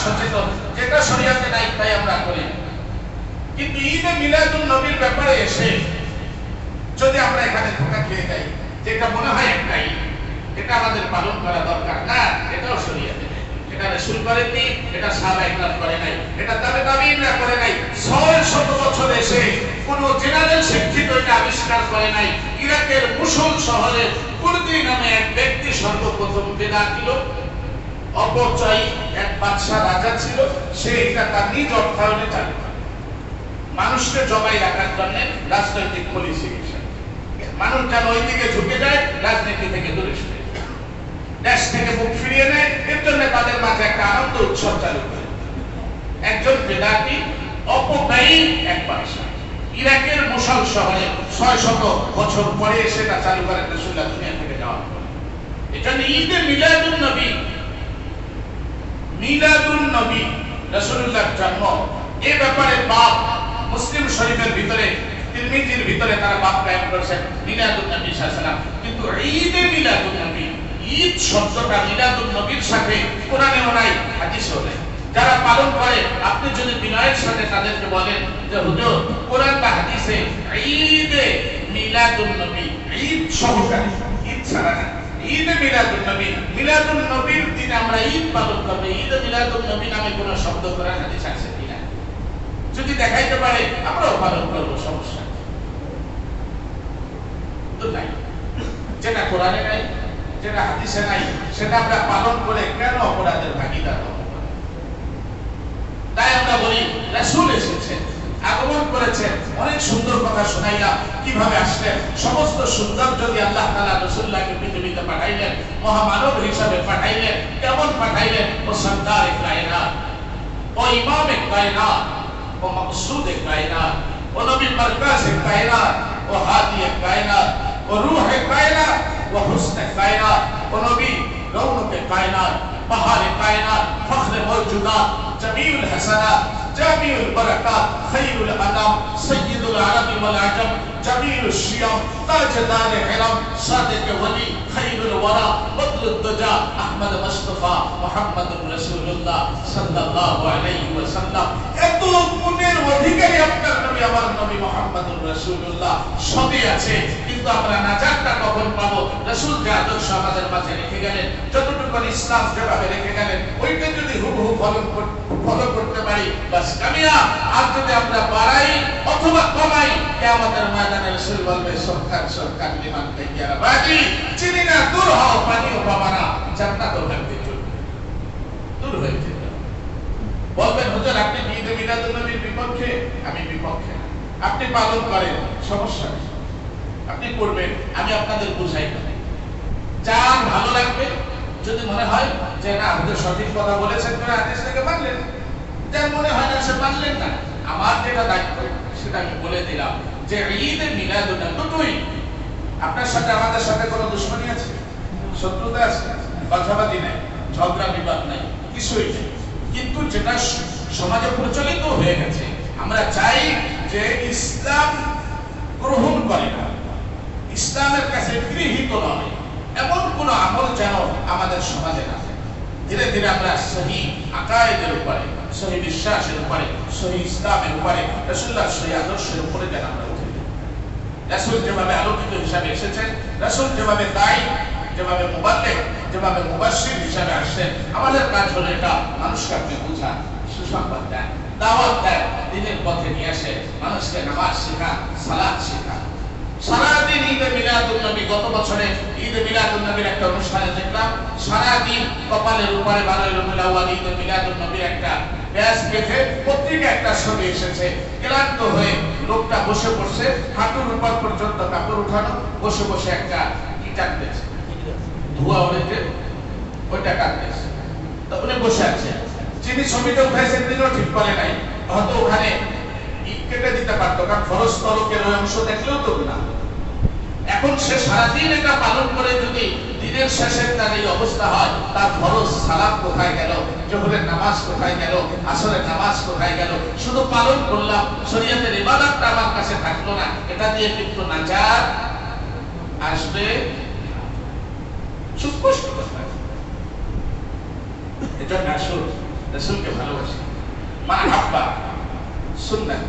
সচেতন, যেটা শরীয়তে নাই তাই আমরা করি। কিন্তু ঈদে মিলাদুন নবীর ব্যাপারে এসে যদি আমরা এখানে ধোঁকা খেয়ে যাই, যেটা মনে হয় একটাই, এটা আমাদের পালন করা দরকার না, এটাও শরীয়তে নেই। এটা রাসূল করেননি, এটা সাহাবায়ে কেরাম করে নাই, এটা তাবেঈনরা করে নাই। 600 বছর এসে কোন জেনারেল শিক্ষিত এটা আবিষ্কার করে নাই। ইরাকের মুসুল শহরে কুর্দি নামে এক ব্যক্তি সর্বপ্রথম বেদাত দিল। অপচয় এক বাদশা রাজা ছিল, সে এটা তার নিজ অর্থায়নে চালু করে মানুষকে জবাই রাখার জন্য রাজনৈতিক পলিসি হিসেবে। মানুষ যেন ওই দিকে ঝুঁকে যায়, রাজনীতি থেকে দূরে সরে যায়, দেশ থেকে মুখ ফিরিয়ে নেয়, এর জন্য তাদের মাঝে একটা আনন্দ উৎসব চালু করে। একজন বেদাতি অপব্যয়ী এক বাদশা ইরাকের মুসল শহরে 600 বছর পরে সেটা চালু করেন রাসূলুল্লাহ দুনিয়া থেকে যাওয়ার পরে। এজন্য ঈদে মিলাদুন নবী, মিলাদুন নবী রাসূলুল্লাহর জন্ম, এই ব্যাপারে বাপ মুসলিম শরীফের ভিতরে, তিরমিজির ভিতরে তারা বাপ কায়েম করেছেন মিলাদুন নবী সাল্লাল্লাহু আলাইহি ওয়াসাল্লাম। কিন্তু ঈদে মিলাদুন নবী, ঈদ শব্দটা মিলাদুন নবীর সাথে কোরআনেও নাই, হাদিসেও নাই। যারা পালন করে আপনি যদি বিনয়ের সাথে তাদেরকে বলেন যে হুজুর কোরআন বা হাদিসে ঈদে মিলাদুন নবী, ঈদ সহকারে, ঈদ ছাড়া না, ঈদে মিলাদুন নবী, মিলাদুন নবীর দিনে আমরা ঈদ পালন করব, ঈদে মিলাদুন নবী নামে কোনো শব্দ কোরআন হাদিস আছে কিনা যদি দেখাইতে পারে আমরাও পালন করব, সমস্যা তো নাই। যেটা কোরআনে নাই, যেটা হাদিসে নাই, সেটা আমরা পালন করে কেন অপরাধের ভাগীদার হব? তাই আমরা বলি রাসূল এসেছেন, আগমন করেছেন, অনেক সুন্দর কথা শোনাইলাম কিভাবে আসলেন। সমস্ত সুন্দর যদি আল্লাহ তাআলা রাসূলুল্লাহকে পৃথিবীতে পাঠাইলেন, মহামানব হিসাবে পাঠাইলেন, কেমন পাঠাইলেন? ও সরদারে কায়নাত, ও ইমামে কায়নাত, ও মাকসুদে কায়নাত, ও নবী মারকাজে কায়নাত, ও হাদিয়ে কায়নাত, ও রূহে কায়নাত, ও হুসনে কায়নাত, ও নবী রৌনকে কায়নাত, বাহারে কায়নাত, ফখরে মওজুদাত, জমিউল হাসানাত, জামিউল বারাকাত, খায়রুল আনাম, সাইয়্যিদুল আরবি ওয়াল আজম, জামিউল শিয়াম, তাজদারে হিরাম, সাদিকে ওয়ালি, খায়রুল ওয়ারা, বদরুদ দুজা, আহমদ মুস্তাফা, মুহাম্মদুর রাসূলুল্লাহ সাল্লাল্লাহু আলাইহি ওয়াসাল্লাম। এত গুণের অধিকারী আপনার নবী, আমার নবী মুহাম্মদুর রাসূলুল্লাহ, সবই আছে। কিন্তু আমরা নাজাতটা কখন পাবো? রাসূল যে আদর্শ আমাদের মাঝে রেখে গেলেন, যতটুকু ইসলাম যেভাবে রেখে গেলেন, ওইটা যদি হুবহু ফলো করতে পারি বাস কামিয়াব। আর যদি আমরা বাড়াই অথবা কমাই, কিয়ামতের ময়দানে রাসূল বলবে সরকার সরকার লিমান তাইয়ারা বাদি, চিনি না, দূর হও, পানিও পাবা না, জান্নাতও ভাবতে চলবে, দূর হয়ে যেতে। বলবেন হুজুর আপনি ঈদে মিলাদুন নবীর বিপক্ষে? আমি বিপক্ষে। আপনি পালন করেন, সমস্যা নেই, আপনি করবেন, আমি আপনাদের বুঝাই না। যার ভালো লাগবে, যদি মনে হয় যে না হুজুর সঠিক কথা বলেছেন, করে হাদিস থেকে মানলেন, যার মনে হয় না সে মানলেন না। আমার যেটা দায়িত্ব সেটা আমি বলে দিলাম যে ঈদে মিলাদুন নবী দুটোই। আপনার সাথে আমাদের সাথে কোনো দুশমনী আছে, শত্রুতা আছে? কথাবাদী নাই, ঝগড়া বিবাদ নাই, কিছুই নেই। কিন্তু যেটা সমাজে প্রচলিত হয়ে গেছে, আমরা চাই যে ইসলাম গ্রহণ করে না, ইসলামের কাছে গৃহীত নয় এমন কোন আমল যেন আমাদের সমাজে না থাকে। ধীরে ধীরে আমরা সহি আকায়েদের উপরে, সহি বিশ্বাসের উপরে, সহি ইসলামের উপরে, রাসূলুল্লাহর সহি আদর্শের উপরে যেন আমরা উঠে যাই। রাসূল যেভাবে আলোকিত হিসাবে এসেছেন, রাসূল যেভাবে দায়ী, যেভাবে মুবাল্লিগ, যেভাবে মুবাশশির হিসাবে আসছেন, আমাদের কাজ হলো এটা মানুষকে আপনি বুঝান, সুসংবাদ দেন, দাওয়াত দেন, দ্বীনের পথে নিয়ে আসে, মানুষকে নামাজ শেখান, সালাত শেখান। সারাদিন ঈদে মিলাদুন নবী, গত বছরে ঈদে মিলাদুন নবীর একটা অনুষ্ঠানে দেখলাম, সারাদিন কপালের উপরে 12 রবিউল আউয়াল ঈদে মিলাদুন নবীর একটা ব্যাস বেঁধে পত্রিকা একটা ছবি এসেছে। ক্লান্ত হয়ে লোকটা বসে বসে, হাঁটুর উপর পর্যন্ত কাপড় উঠানো, বসে বসে একটা কি টানতেছে, ধোঁয়া ওড়েছে, ওইটা কাটতেছে। তো উনি বসে আছে, যিনি ছবিটা উঠাইছেন তিনিও ঠিক করে নাই, হয়তো ওখানে কেটে দিতে পারতো, কারণ ফরজ তরকের ওই অংশ দেখলেও তো না। এখন সে সারাদিন এটা পালন করে যদি দিনের শেষে তার এই অবস্থা হয়, তার ফরজ সালাত কোথায় গেল, জোহরের নামাজ কোথায় গেল, আসরের নামাজ কোথায় গেল? শুধু পালন করলাম, শরীয়তের ইবাদতটা আমার কাছে থাকলো না। এটা দিয়ে কিন্তু নাজাত আসবে সুস্পষ্ট কথা। এটা আসল রাসূলকে ভালোবাসি। মান আহাব্বা সুন্নতি